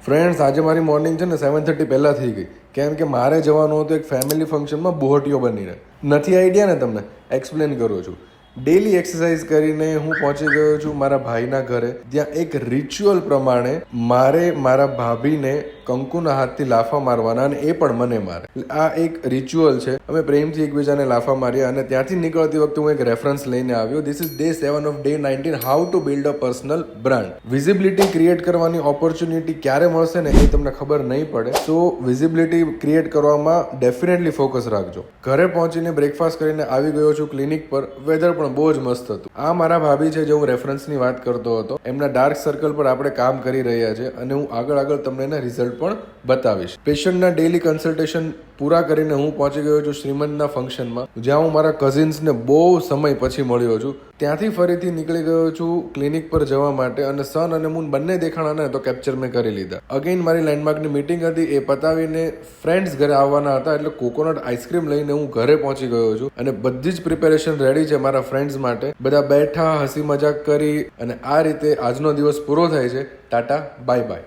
Friends, આજે મારી morning છે ને 7:30 પહેલાં થઈ ગઈ, કેમ કે મારે જવાનું હતું એક ફેમિલી ફંક્શનમાં બોહટીઓ બનીને. નથી આઈડિયા ને તમને? એક્સપ્લેન કરું છું. ડેલી એક્સરસાઇઝ કરીને હું પહોંચી ગયો છું મારા ભાઈના ઘરે. ત્યાં એક રિચ્યુઅલ પ્રમાણે મારે મારા ભાભીને કંકુના હાથથી લાફા મારવાના, અને એ પણ મને મારે. આ એક રિચ્યુઅલ છે. અમે પ્રેમથી એકબીજાને લાફા માર્યા, અને ત્યાંથી નીકળતી વખતે હું એક રેફરન્સ લઈને આવ્યો. This is day 7 of day 19, how to build a personal brand. Visibility create કરવાની ઓપોર્ચ્યુનિટી ક્યારે મળશે ને એ તમને ખબર નહીં પડે. સો વિઝિબિલિટી ક્રિએટ કરવામાં ડેફિનેટલી ફોકસ રાખજો. ઘરે પહોંચીને બ્રેકફાસ્ટ કરીને આવી ગયો છું ક્લિનિક પર. વેધર પણ બહુ જ મસ્ત હતું. આ મારા ભાભી છે, જે હું રેફરન્સની વાત કરતો હતો. એમના ડાર્ક સર્કલ પર આપણે કામ કરી રહ્યા છે, અને હું આગળ તમને એના રિઝલ્ટ પણ બતાવીશ. પેશન્ટના ડેલી કન્સલ્ટેશન પૂરા કરીને હું પહોંચી ગયો છું શ્રીમંતના ફંક્શનમાં, જ્યાં હું મારા કઝિન્સને બહુ સમય પછી મળ્યો છું. ત્યાંથી ફરીથી નીકળી ગયો છું ક્લિનિક પર જવા માટે, અને સન અને મૂન બંને દેખાણા ને તો કેપ્ચર મેં કરી લીધા. અગેન મારી લેન્ડમાર્કની મીટિંગ હતી, એ પતાવીને ફ્રેન્ડ્સ ઘરે આવવાના હતા, એટલે કોકોનટ આઈસ્ક્રીમ લઈને હું ઘરે પહોંચી ગયો છું. અને બધી જ પ્રિપેરેશન રેડી છે મારા ફ્રેન્ડ્સ માટે. બધા બેઠા, હસી મજાક કરી, અને આ રીતે આજનો દિવસ પૂરો થાય છે. Tata, bye bye.